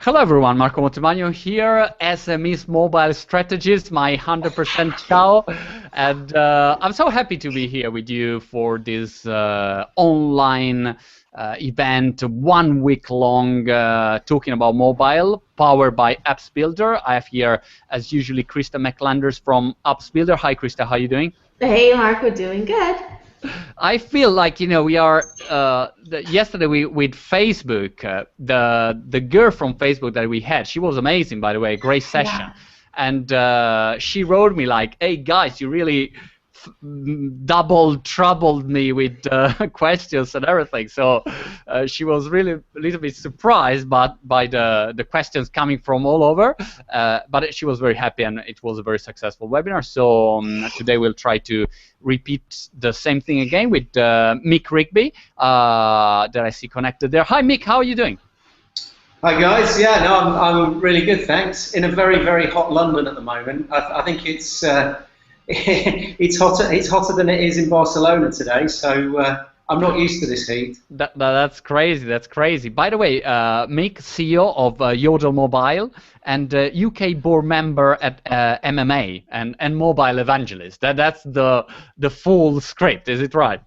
Hello everyone, Marco Montemagno here, SME's mobile strategist, my 100% ciao, and I'm so happy to be here with you for this online event, 1 week long, talking about mobile, powered by Apps Builder. I have here, as usually, Krista McLanders from Apps Builder. Hi Krista, how are you doing? Hey Marco, doing good. I feel like, you know, we are yesterday with Facebook, the girl from Facebook that we had, she was amazing, by the way, great session. Yeah. And she wrote me like, hey guys, you really troubled me with questions and everything. So she was really a little bit surprised by the questions coming from all over, but she was very happy, and it was a very successful webinar. So today we'll try to repeat the same thing again with Mick Rigby that I see connected there. Hi Mick, how are you doing? Hi guys, yeah, no, I'm really good, thanks. In a very, very hot London at the moment. I think it's it's hotter than it is in Barcelona today, so I'm not used to this heat. That's crazy. That's crazy. By the way, Mick, CEO of Yodel Mobile and UK board member at MMA and mobile evangelist. That's the full script. Is it right?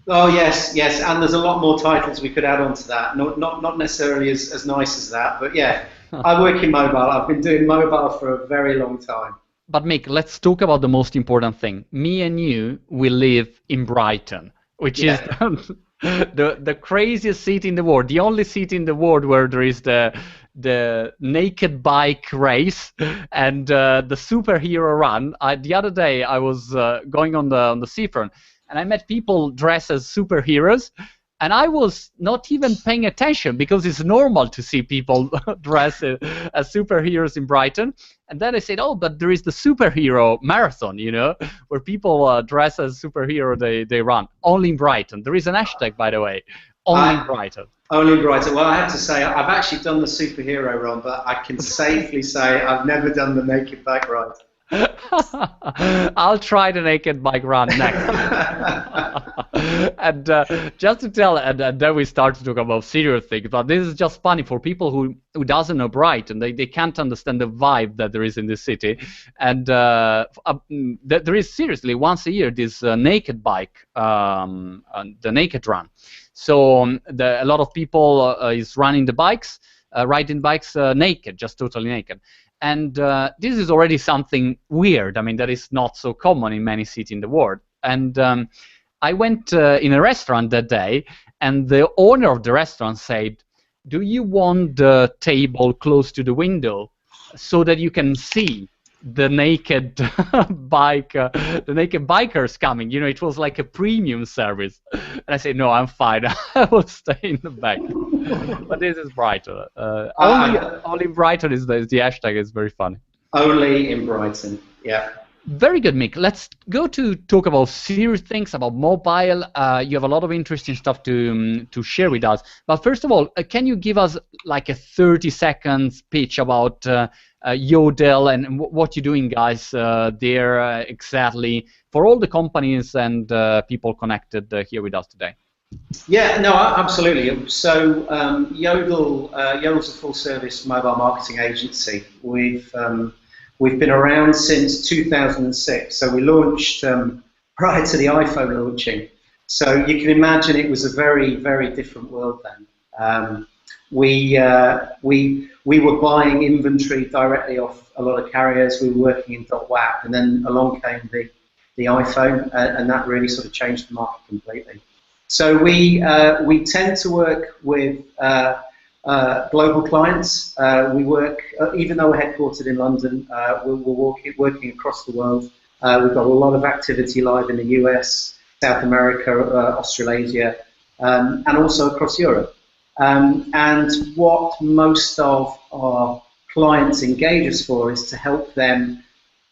Oh yes, yes, and there's a lot more titles we could add on to that. Not necessarily as nice as that, but yeah, I work in mobile. I've been doing mobile for a very long time. But Mick, let's talk about the most important thing. Me and you, we live in Brighton, which is the craziest city in the world. The only city in the world where there is the naked bike race and the superhero run. The other day I was going on the seafront, and I met people dressed as superheroes. And I was not even paying attention because it's normal to see people dressed as superheroes in Brighton. And then I said, oh, but there is the superhero marathon, you know, where people dress as superhero, they run. Only in Brighton. There is an hashtag, by the way, only in Brighton. Only in Brighton. Well, I have to say, I've actually done the superhero run, but I can safely say I've never done the naked bike ride. I'll try the naked bike run next. And just to tell, and then we start to talk about serious things, but this is just funny for people who doesn't know Brighton. They can't understand the vibe that there is in this city. And there is seriously once a year this naked bike, the naked run. So a lot of people is riding bikes naked, just totally naked. And this is already something weird. I mean, that is not so common in many cities in the world. And I went in a restaurant that day, and the owner of the restaurant said, do you want the table close to the window so that you can see the naked the naked bikers coming? You know, it was like a premium service. And I said, no, I'm fine. I will stay in the back. But this is Brighton. Only Brighton is the hashtag. Is very funny. Only in Brighton, yeah. Very good, Mick. Let's go to talk about serious things, about mobile. You have a lot of interesting stuff to share with us. But first of all, can you give us like a 30-second pitch about Yodel and what you're doing, guys, there exactly for all the companies and people connected here with us today? Yeah, no, absolutely. So Yodel's a full-service mobile marketing agency. We've been around since 2006. So we launched prior to the iPhone launching. So you can imagine it was a very, very different world then. We were buying inventory directly off a lot of carriers. We were working in .WAP, and then along came the iPhone, and that really sort of changed the market completely. So we tend to work with global clients. We work, even though we're headquartered in London, we're working across the world. We've got a lot of activity live in the US, South America, Australasia, and also across Europe. And what most of our clients engage us for is to help them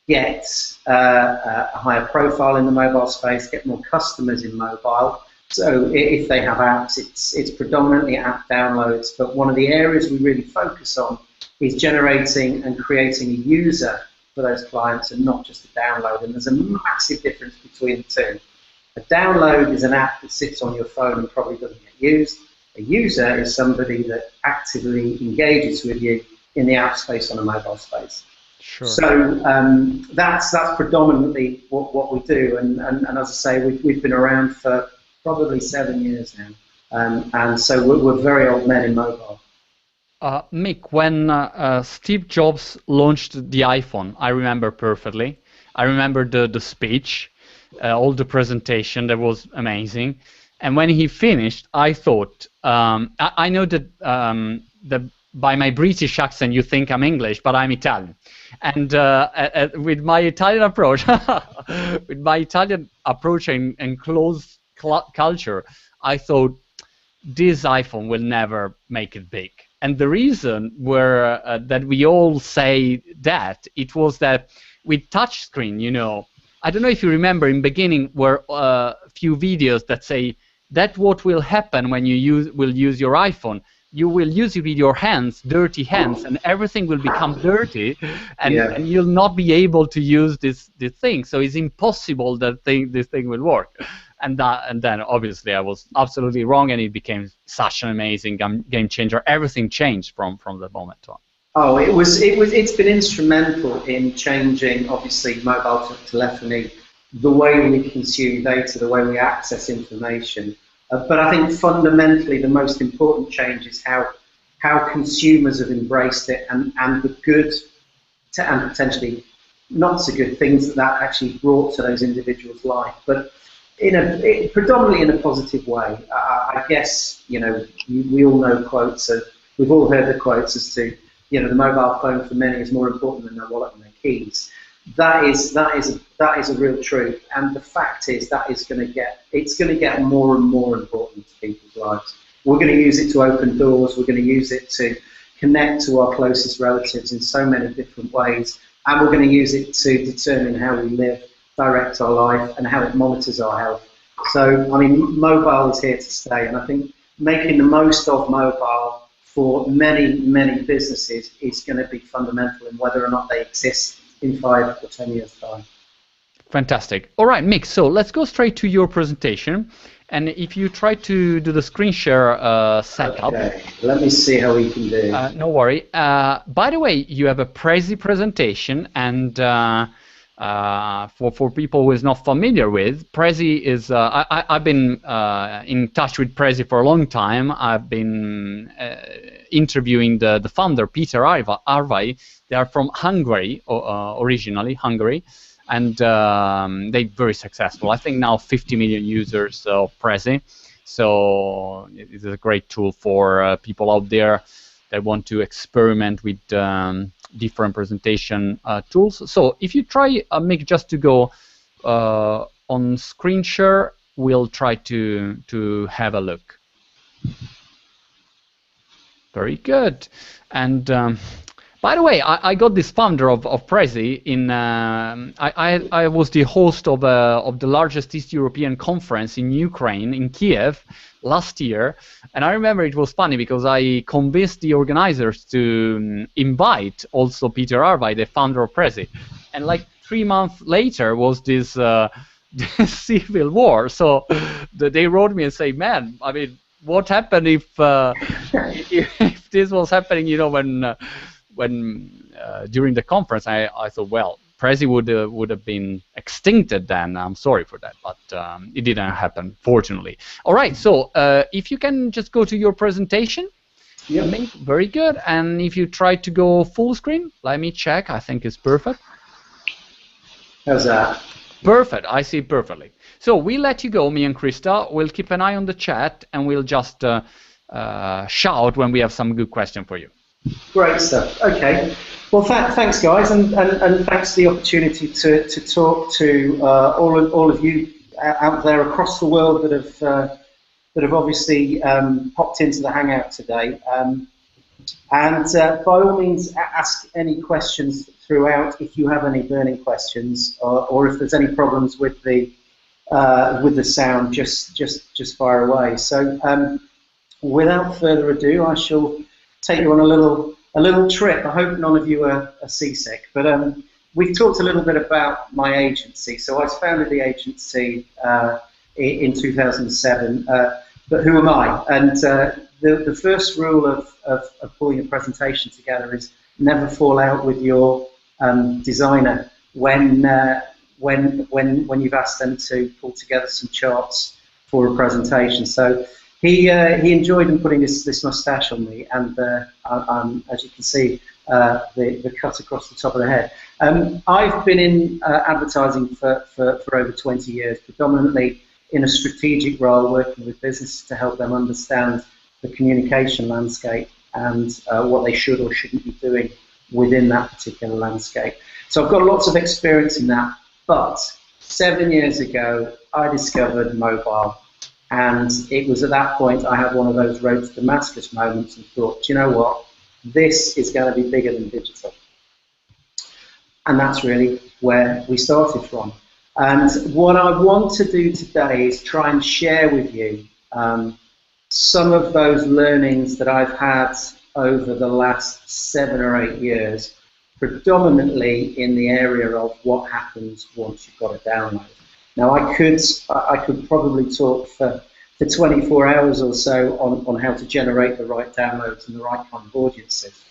get a higher profile in the mobile space, get more customers in mobile. So if they have apps, it's predominantly app downloads, but one of the areas we really focus on is generating and creating a user for those clients and not just a download. And there's a massive difference between the two. A download is an app that sits on your phone and probably doesn't get used. A user is somebody that actively engages with you in the app space on a mobile space. Sure. So that's predominantly what we do, and as I say, we've been around for probably 7 years now, and so we're very old men in mobile. Mick, when Steve Jobs launched the iPhone, I remember perfectly. I remember the speech, all the presentation, that was amazing. And when he finished, I thought, I know that by my British accent you think I'm English, but I'm Italian. And with my Italian approach, and close culture, I thought, this iPhone will never make it big. And the reason that we all say that, it was that with touchscreen, I don't know if you remember, in beginning were a few videos that say that what will happen when you will use your iPhone. You will use it with your hands, dirty hands, and everything will become dirty, and you'll not be able to use this thing. So it's impossible that this thing will work. And then obviously I was absolutely wrong, and it became such an amazing game changer. Everything changed from that moment on. Oh, it's been instrumental in changing, obviously, mobile telephony, the way we consume data, the way we access information. But I think fundamentally the most important change is how consumers have embraced it, and the good and potentially not so good things that actually brought to those individuals' life. But predominantly in a positive way. I guess, we all know quotes. We've all heard the quotes as to, the mobile phone for many is more important than their wallet and their keys. That is a real truth, and the fact is that it's going to get more and more important to people's lives. We're going to use it to open doors. We're going to use it to connect to our closest relatives in so many different ways, and we're going to use it to determine how we live, direct our life, and how it monitors our health. So, I mean, mobile is here to stay, and I think making the most of mobile for many, many businesses is going to be fundamental in whether or not they exist in 5 or 10 years' time. Fantastic. All right, Mick, so let's go straight to your presentation. And if you try to do the screen share setup. Okay, let me see how we can do. No worry. By the way, you have a Prezi presentation, and for people who is not familiar with, Prezi is, I've been in touch with Prezi for a long time. I've been interviewing the founder, Peter Arvai. They are from Hungary, originally Hungary, and they're very successful. I think now 50 million users of Prezi. So it's a great tool for people out there that want to experiment with different presentation tools. So if you try, Mick, just to go on screen share, we'll try to have a look. Very good. And by the way, I got this founder of Prezi in. I was the host of the largest East European conference in Ukraine, in Kiev, last year, and I remember it was funny because I convinced the organizers to invite also Peter Arvai, the founder of Prezi, and like 3 months later was this civil war. So they wrote me and say, "Man, I mean, what happened if this was happening? When during the conference, I thought, well, Prezi would have been extincted then. I'm sorry for that, but it didn't happen, fortunately. All right, so if you can just go to your presentation. Yep. Very good. And if you try to go full screen, let me check. I think it's perfect. How's that? Perfect. I see perfectly. So we'll let you go, me and Krista. We'll keep an eye on the chat, and we'll just shout when we have some good question for you. Great stuff. Okay. Well, thanks, guys, and thanks for the opportunity to talk to all of you out there across the world that have obviously popped into the Hangout today. And by all means, ask any questions throughout if you have any burning questions, or if there's any problems with the sound, just fire away. So, without further ado, I shall take you on a little trip. I hope none of you are seasick, but we've talked a little bit about my agency. So I founded the agency in 2007, but who am I? And the first rule of pulling a presentation together is never fall out with your designer when you've asked them to pull together some charts for a presentation. So he enjoyed putting this moustache on me, and as you can see, the cut across the top of the head. I've been in advertising for over 20 years, predominantly in a strategic role, working with businesses to help them understand the communication landscape and what they should or shouldn't be doing within that particular landscape. So I've got lots of experience in that, but 7 years ago I discovered mobile, and it was at that point I had one of those road to Damascus moments and thought, do you know what, this is going to be bigger than digital. And that's really where we started from. And what I want to do today is try and share with you some of those learnings that I've had over the last 7 or 8 years, predominantly in the area of what happens once you've got a download. Now, I could probably talk for 24 hours or so on how to generate the right downloads and the right kind of audiences.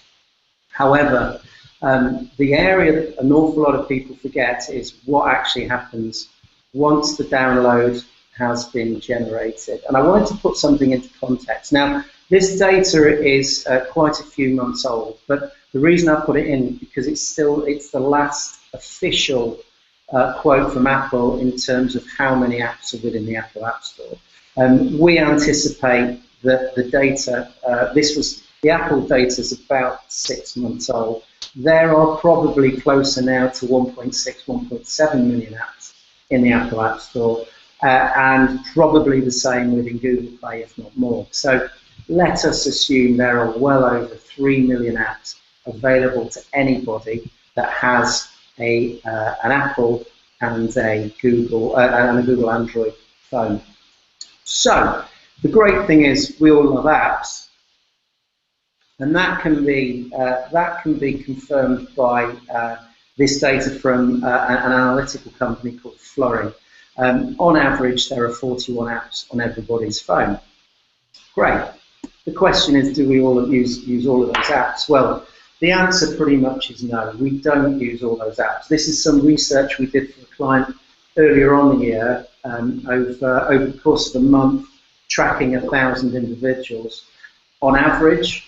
However, the area that an awful lot of people forget is what actually happens once the download has been generated. And I wanted to put something into context. Now, this data is quite a few months old, but the reason I put it in because it's the last official quote from Apple in terms of how many apps are within the Apple App Store. We anticipate that the data, the Apple data is about 6 months old. There are probably closer now to 1.6, 1.7 million apps in the Apple App Store, and probably the same within Google Play, if not more. So let us assume there are well over 3 million apps available to anybody that has an Apple and a Google Android phone. So the great thing is we all love apps, and that can be confirmed by this data from an analytical company called Flurry. On average, there are 41 apps on everybody's phone. Great. The question is, do we all use all of those apps? Well, the answer pretty much is no. We don't use all those apps. This is some research we did for a client earlier on the year, over the course of a month, tracking 1,000 individuals. On average,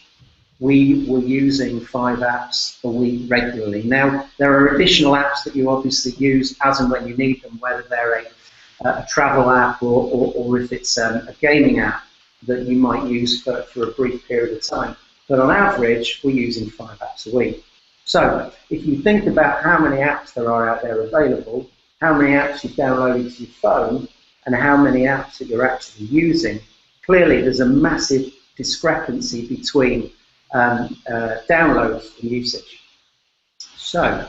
we were using 5 apps a week regularly. Now, there are additional apps that you obviously use as and when you need them, whether they're a travel app or if it's a gaming app that you might use for a brief period of time. But on average, we're using 5 apps a week. So if you think about how many apps there are out there available, how many apps you've downloaded to your phone, and how many apps that you're actually using, clearly there's a massive discrepancy between downloads and usage. So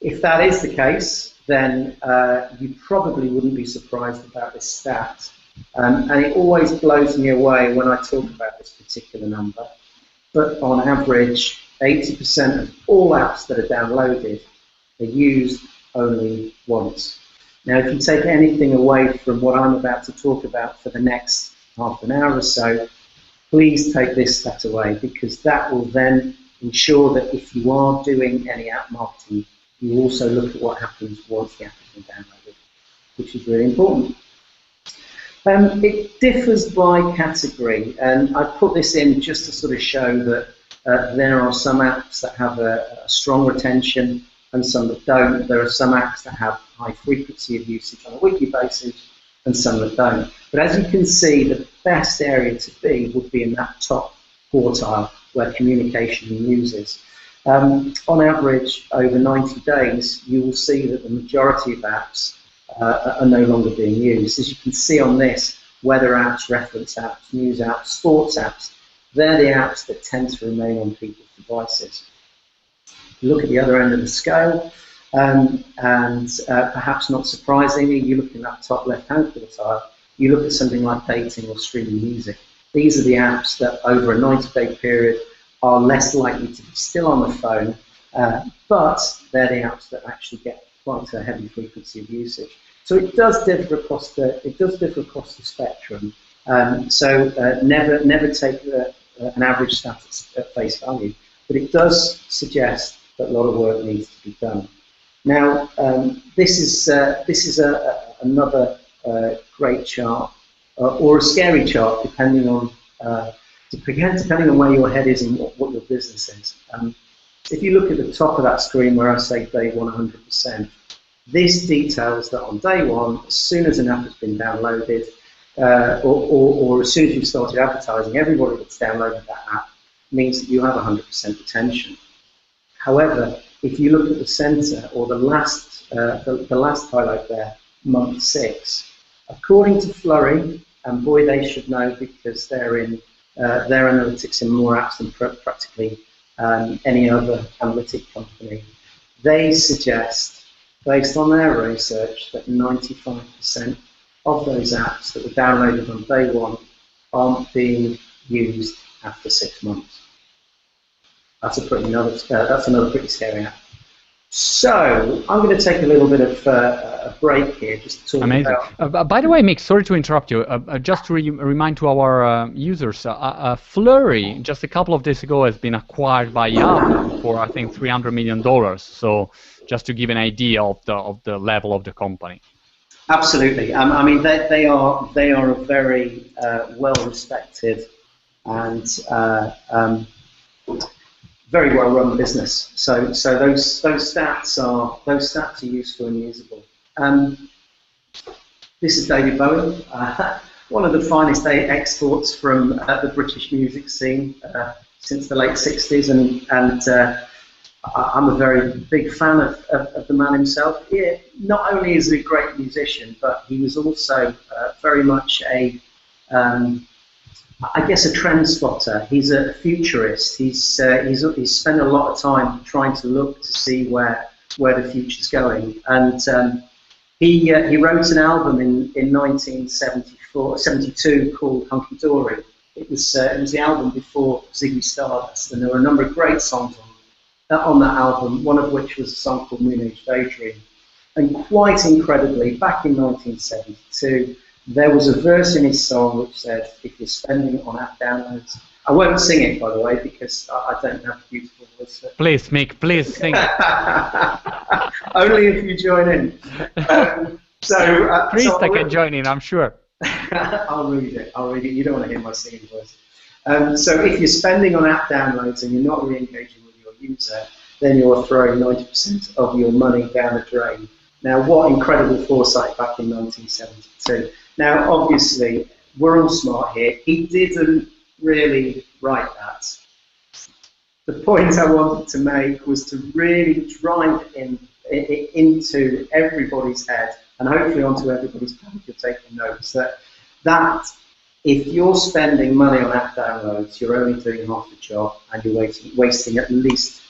if that is the case, then you probably wouldn't be surprised about this stat. And it always blows me away when I talk about this particular number. But on average, 80% of all apps that are downloaded are used only once. Now, if you take anything away from what I'm about to talk about for the next half an hour or so, please take this stat away, because that will then ensure that if you are doing any app marketing, you also look at what happens once the app has been downloaded, which is really important. It differs by category, and I put this in just to sort of show that there are some apps that have a strong retention and some that don't. There are some apps that have high frequency of usage on a weekly basis and some that don't. But as you can see, the best area to be would be in that top quartile where communication and news is. On average, over 90 days, you will see that the majority of apps are no longer being used. As you can see on this, weather apps, reference apps, news apps, sports apps, they're the apps that tend to remain on people's devices. Look at the other end of the scale, and perhaps not surprisingly, you look in that top left-hand quartile, you look at something like dating or streaming music. These are the apps that over a 90-day period are less likely to be still on the phone, but they're the apps that actually get quite a heavy frequency of usage. So it does differ across the spectrum, Never take an average stat at face value, but it does suggest that a lot of work needs to be done. Now, this is another great chart, or a scary chart, depending on where your head is and what your business is. If you look at the top of that screen where I say day 100%, this details that on day one, as soon as an app has been downloaded, or as soon as you've started advertising, everybody that's downloaded that app means that you have 100% retention. However, if you look at the center, or the last highlight there, month 6, according to Flurry, and boy they should know because they're in their analytics in more apps than practically any other analytic company, they suggest, based on their research, that 95% of those apps that were downloaded on day 1 aren't being used after 6 months. That's another pretty scary app. So I'm going to take a little bit of a break here, just to talk about. By the way, Mick, sorry to interrupt you. Just to remind to our users, Flurry just a couple of days ago has been acquired by Yahoo for I think $300 million. So just to give an idea of the level of the company. Absolutely. I mean, they are a very well-respected and very well-run business. So those stats are useful and usable. This is David Bowie, one of the finest exports from the British music scene since the late '60s, and I'm a very big fan of the man himself. Not only is he a great musician, but he was also very much I guess a trend spotter. He's a futurist. He's spent a lot of time trying to look to see where the future's going. And he wrote an album in 1972 called Hunky Dory. It was the album before Ziggy Stardust, and there were a number of great songs on that album. One of which was a song called Moon Age Daydream. And quite incredibly, back in 1972. There was a verse in his song which said, if you're spending on app downloads, I won't sing it, by the way, because I don't have a beautiful voice. Please, Mick, please sing it. Only if you join in. Priest, I can join in, I'm sure. I'll read it. You don't want to hear my singing voice. So if you're spending on app downloads and you're not re-engaging with your user, then you're throwing 90% of your money down the drain. Now, what incredible foresight back in 1972. Now, obviously, we're all smart here. He didn't really write that. The point I wanted to make was to really drive into everybody's head, and hopefully onto everybody's head if you're taking notes, that if you're spending money on app downloads, you're only doing half the job, and you're wasting at least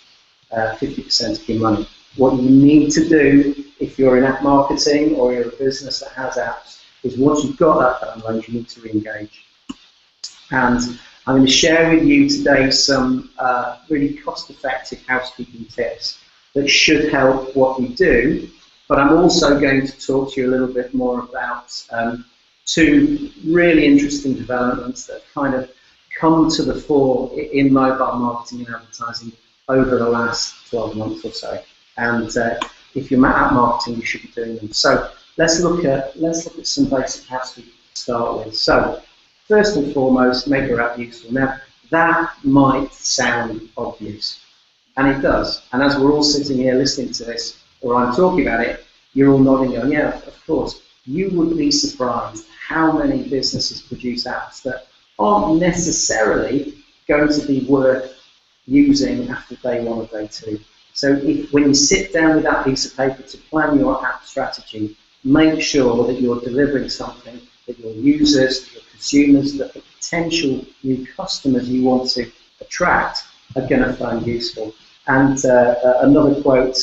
50% of your money. What you need to do if you're in app marketing or you're a business that has apps is once you've got that download, you need to re-engage. And I'm going to share with you today some really cost-effective housekeeping tips that should help what we do, but I'm also going to talk to you a little bit more about 2 really interesting developments that have kind of come to the fore in mobile marketing and advertising over the last 12 months or so. And if you're app marketing, you should be doing them. So let's look at some basic housekeeping to start with. So first and foremost, make your app useful. Now that might sound obvious, and it does. And as we're all sitting here listening to this, or I'm talking about it, you're all nodding, going, "Yeah, of course." You would be surprised how many businesses produce apps that aren't necessarily going to be worth using after day 1 or day 2. So when you sit down with that piece of paper to plan your app strategy, make sure that you're delivering something that your users, that your consumers, that the potential new customers you want to attract are going to find useful. And another quote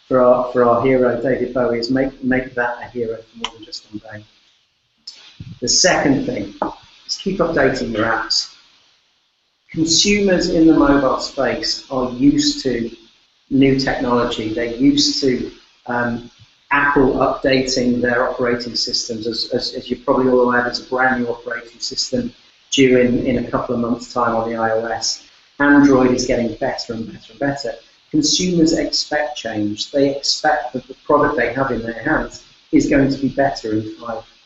for our hero, David Bowie, is make that a hero for more than just one day. The second thing is keep updating your apps. Consumers in the mobile space are used to new technology. They're used to Apple updating their operating systems. As you're probably all aware, there's a brand new operating system due in a couple of months' time on the iOS. Android is getting better and better and better. Consumers expect change. They expect that the product they have in their hands is going to be better in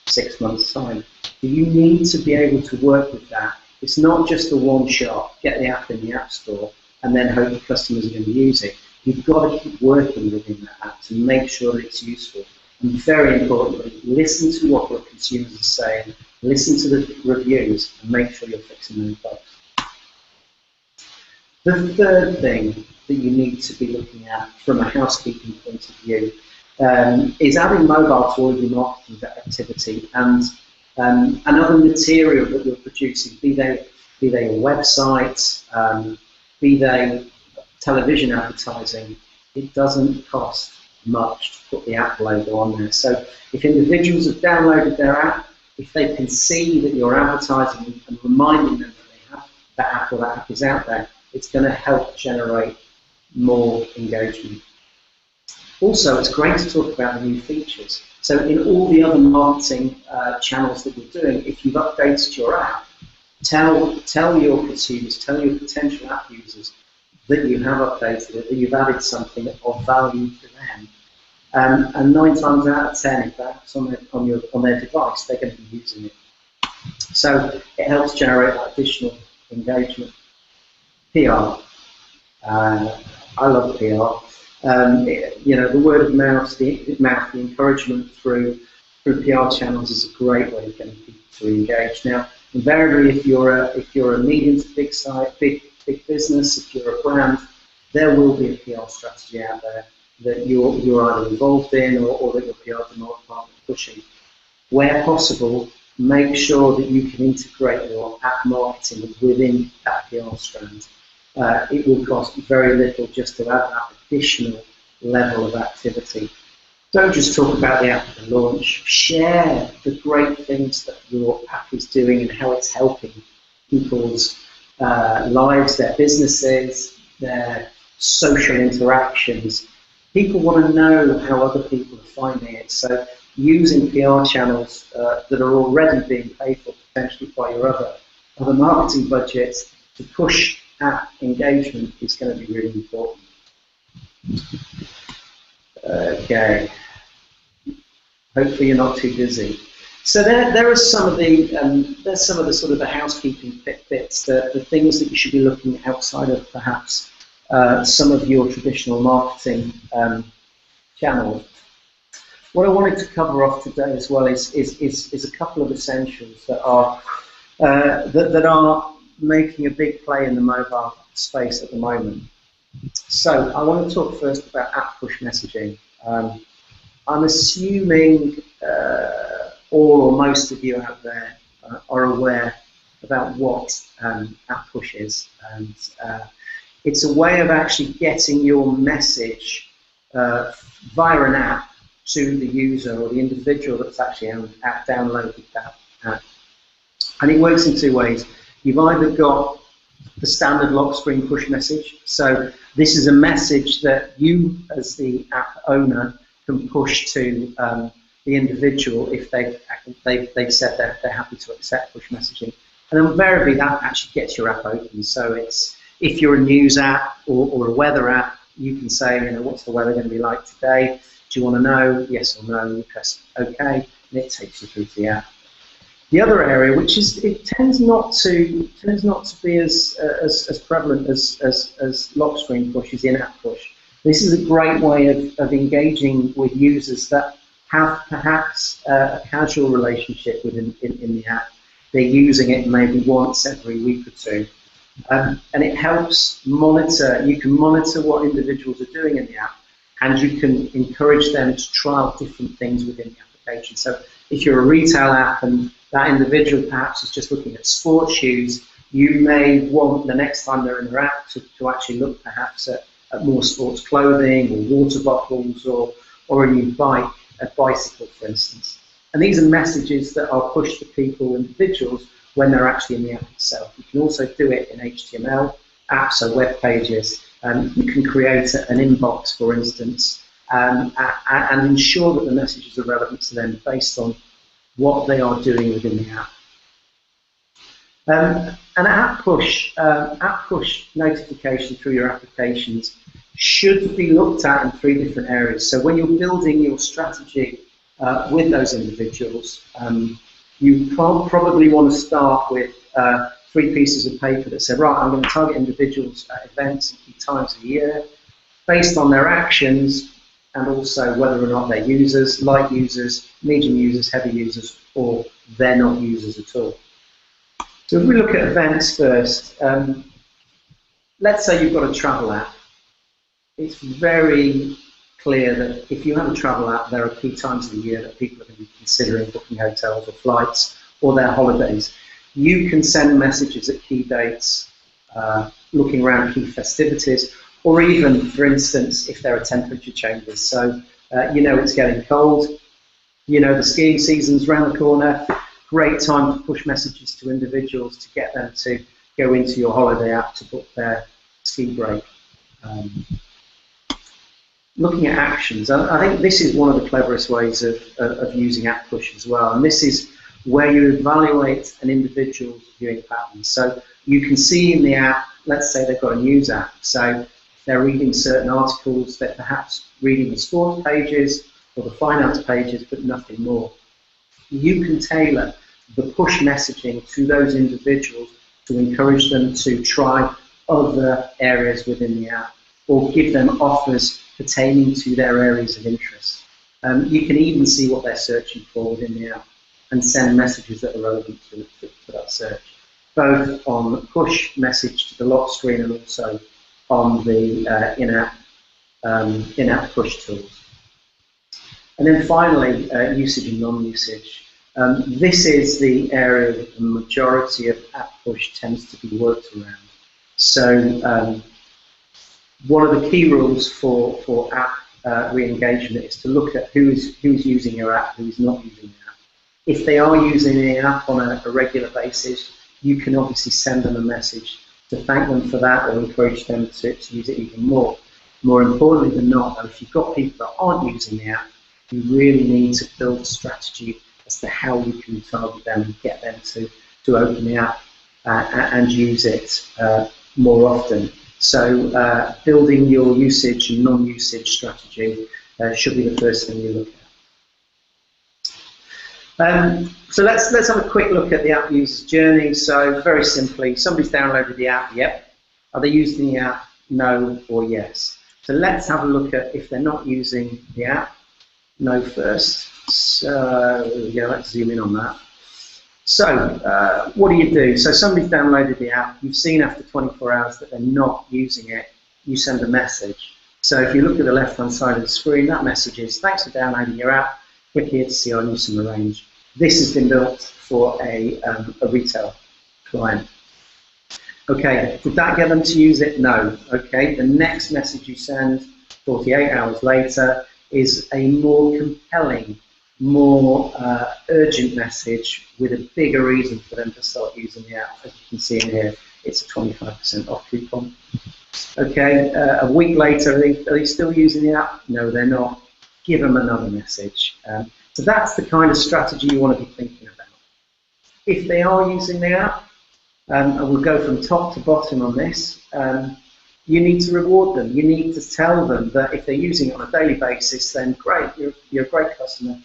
5-6 months' time. You need to be able to work with that. It's not just a one-shot, get the app in the App Store, and then hope the customers are going to use it. You've got to keep working within that app to make sure that it's useful. And very importantly, listen to what your consumers are saying, listen to the reviews, and make sure you're fixing those bugs. The third thing that you need to be looking at from a housekeeping point of view is adding mobile to all your marketing activity and other material that you're producing, be they a website, be they television advertising. It doesn't cost much to put the app logo on there. So if individuals have downloaded their app, if they can see that you're advertising and reminding them that they have that app or that app is out there, it's going to help generate more engagement. Also, it's great to talk about the new features. So in all the other marketing channels that you're doing, if you've updated your app, tell your consumers, tell your potential app users that you have updated it, that you've added something of value to them. And 9 times out of 10, if that's on their device, they're going to be using it. So it helps generate that additional engagement. PR. I love PR. The word of mouth, the encouragement through PR channels is a great way of getting people to engage. Now, invariably, if you're a medium to big site, big business, if you're a brand, there will be a PR strategy out there that you're either involved in or that your PR department is pushing. Where possible, make sure that you can integrate your app marketing within that PR strand. It will cost very little just to add that additional level of activity. Don't just talk about the app at the launch. Share the great things that your app is doing and how it's helping people's lives, their businesses, their social interactions. People want to know how other people are finding it. So using PR channels that are already being paid for potentially by your other marketing budgets to push app engagement is going to be really important. Okay. Hopefully you're not too busy. So there are some of the sort of the housekeeping bits, the things that you should be looking at outside of perhaps some of your traditional marketing channels. What I wanted to cover off today as well is a couple of essentials that are making a big play in the mobile space at the moment. So I want to talk first about app push messaging. I'm assuming all or most of you out there are aware about what app push is, and it's a way of actually getting your message via an app to the user or the individual that's actually downloaded that app. And it works in two ways. You've either got the standard lock screen push message, so this is a message that you as the app owner can push to the individual if they've said they're happy to accept push messaging. And invariably that actually gets your app open. So it's, if you're a news app or a weather app, you can say, what's the weather going to be like today? Do you want to know? Yes or no? You press OK, and it takes you through to the app. The other area, which is, it tends not to be as prevalent as lock screen push, is in-app push. This is a great way of engaging with users that have perhaps a casual relationship in the app. They're using it maybe once every week or two. And it helps monitor, you can monitor what individuals are doing in the app, and you can encourage them to trial different things within the application. So if you're a retail app and that individual perhaps is just looking at sports shoes, you may want the next time they're in their app to actually look perhaps at more sports clothing or water bottles or a new bike, a bicycle for instance. And these are messages that are pushed to people, individuals, when they're actually in the app itself. You can also do it in HTML apps, so web pages. You can create an inbox, for instance, and ensure that the messages are relevant to them based on what they are doing within the app. An app push notification through your applications should be looked at in 3 different areas. So when you're building your strategy with those individuals, you probably want to start with 3 pieces of paper that say, right, I'm going to target individuals at events and key times of the year based on their actions and also whether or not they're users, light users, medium users, heavy users, or they're not users at all. So if we look at events first, let's say you've got a travel app. It's very clear that if you have a travel app, there are key times of the year that people are going to be considering booking hotels or flights or their holidays. You can send messages at key dates, looking around key festivities, or even, for instance, if there are temperature changes. So you know it's getting cold, you know the skiing season's around the corner, great time to push messages to individuals to get them to go into your holiday app to book their ski break. Looking at actions, I think this is one of the cleverest ways of using app push as well, and this is where you evaluate an individual's viewing patterns. So you can see in the app, let's say they've got a news app, so if they're reading certain articles, they're perhaps reading the sports pages or the finance pages, but nothing more. You can tailor the push messaging to those individuals to encourage them to try other areas within the app or give them offers pertaining to their areas of interest. You can even see what they're searching for within the app and send messages that are relevant to that search, both on the push message to the lock screen and also on the in-app push tools. And then finally, usage and non-usage. This is the area that the majority of app push tends to be worked around. So one of the key rules for app re-engagement is to look at who's using your app, who's not using your app. If they are using the app on a regular basis, you can obviously send them a message to thank them for that or encourage them to use it even more. More importantly than not, though, if you've got people that aren't using the app, you really need to build a strategy as to how you can target them and get them to open the app and use it more often. So building your usage and non-usage strategy should be the first thing you look at. So let's have a quick look at the app user's journey. So very simply, somebody's downloaded the app, yep. Are they using the app? No or yes. So let's have a look at if they're not using the app. No first. So yeah, let's zoom in on that. So what do? So somebody's downloaded the app. You've seen after 24 hours that they're not using it. You send a message. So if you look at the left-hand side of the screen, that message is, thanks for downloading your app. Click here to see our new summer range. This has been built for a retail client. Okay, did that get them to use it? No. Okay, the next message you send 48 hours later is a more compelling, more urgent message with a bigger reason for them to start using the app. As you can see in here, it's a 25% off coupon. Okay, a week later, are they still using the app? No, they're not. Give them another message. So that's the kind of strategy you want to be thinking about. If they are using the app, and we'll go from top to bottom on this, you need to reward them. You need to tell them that if they're using it on a daily basis, then great, you're a great customer.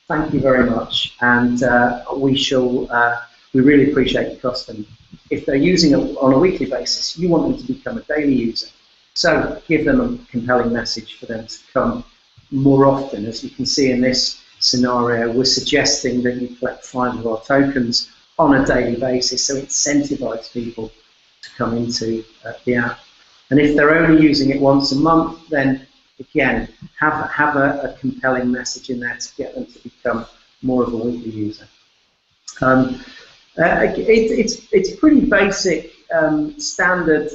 Thank you very much, and we really appreciate your custom. If they're using it on a weekly basis, you want them to become a daily user. So give them a compelling message for them to come more often. As you can see in this scenario, we're suggesting that you collect 5 of our tokens on a daily basis, so incentivize people to come into the app. And if they're only using it once a month, then again, have a compelling message in there to get them to become more of a weekly user. It's pretty basic, standard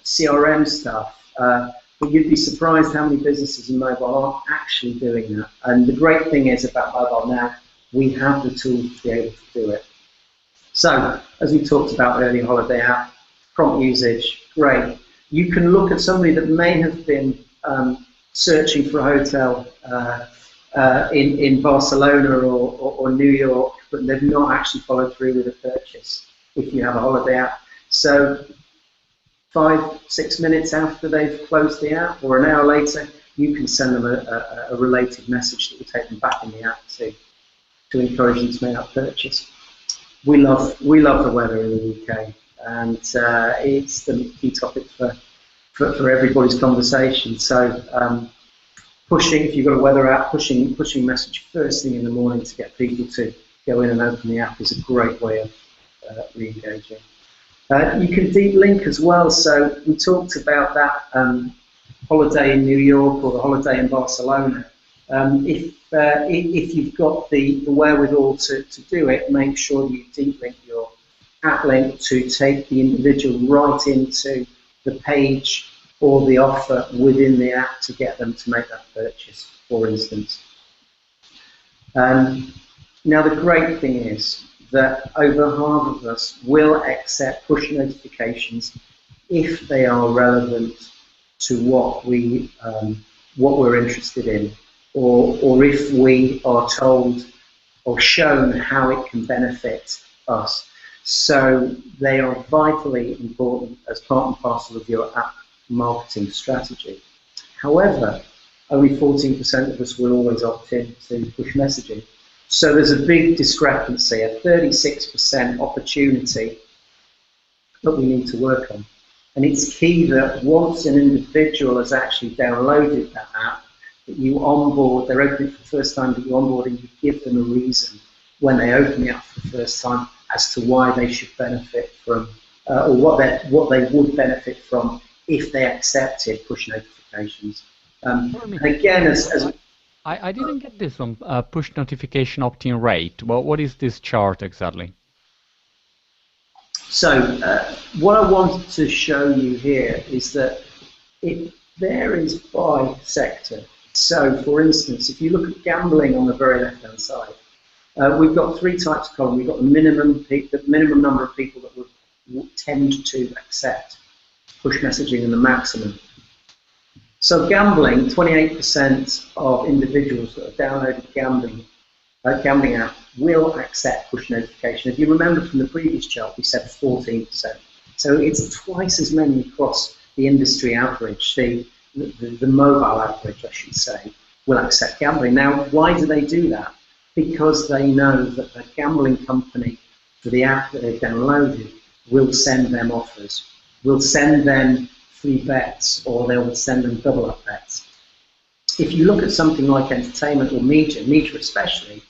CRM stuff, but you'd be surprised how many businesses in mobile aren't actually doing that. And the great thing is about mobile now, we have the tools to be able to do it. So, as we talked about earlier, holiday app, prompt usage, great. You can look at somebody that may have been searching for a hotel in Barcelona or New York, but they've not actually followed through with a purchase if you have a holiday app. So 5-6 minutes after they've closed the app, or an hour later, you can send them a related message that will take them back in the app to encourage them to make that purchase. We love the weather in the UK, and it's the key topic for everybody's conversation. So pushing, if you've got a weather app, pushing message first thing in the morning to get people to go in and open the app is a great way of re-engaging. You can deep link as well. So we talked about that holiday in New York or the holiday in Barcelona. If you've got the wherewithal to do it, make sure you deep link your app link to take the individual right into the page or the offer within the app to get them to make that purchase, for instance. Now the great thing is that over half of us will accept push notifications if they are relevant to what we're interested in, or if we are told or shown how it can benefit us. So they are vitally important as part and parcel of your app marketing strategy. However, only 14% of us will always opt in to push messaging. So there's a big discrepancy, a 36% opportunity that we need to work on. And it's key that once an individual has actually downloaded that app, that you onboard, they're opening for the first time, that you onboard and you give them a reason when they open the app for the first time as to why they should benefit from, or what they would benefit from if they accepted push notifications. And again, I didn't get this one, push notification opt-in rate. Well, what is this chart exactly? So what I wanted to show you here is that it varies by sector. So for instance, if you look at gambling on the very left-hand side, we've got three types of column. We've got the minimum number of people that would tend to accept push messaging and the maximum. So gambling, 28% of individuals that have downloaded gambling app will accept push notification. If you remember from the previous chart, we said 14%. So it's twice as many across the industry average, the mobile average, I should say, will accept gambling. Now, why do they do that? Because they know that the gambling company for the app that they've downloaded will send them offers, will send them free bets, or they will send them double up bets. If you look at something like entertainment or media especially,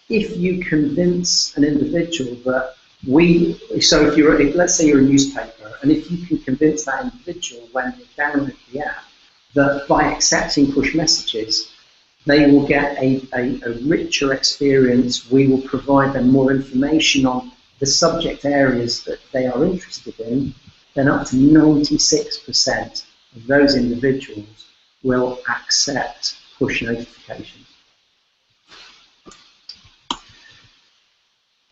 if you convince an individual that let's say you're a newspaper, and if you can convince that individual when they download the app that by accepting push messages, they will get a richer experience, we will provide them more information on the subject areas that they are interested in, then up to 96% of those individuals will accept push notifications.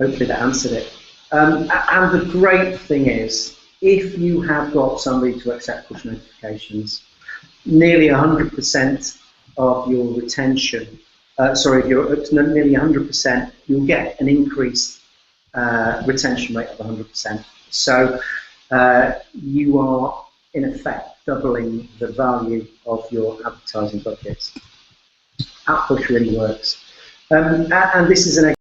Hopefully that answered it. And the great thing is, if you have got somebody to accept push notifications, nearly 100% of your retention, if you're up to nearly 100%, you'll get an increased retention rate of 100%. So you are, in effect, doubling the value of your advertising budgets. App push really works. And this is an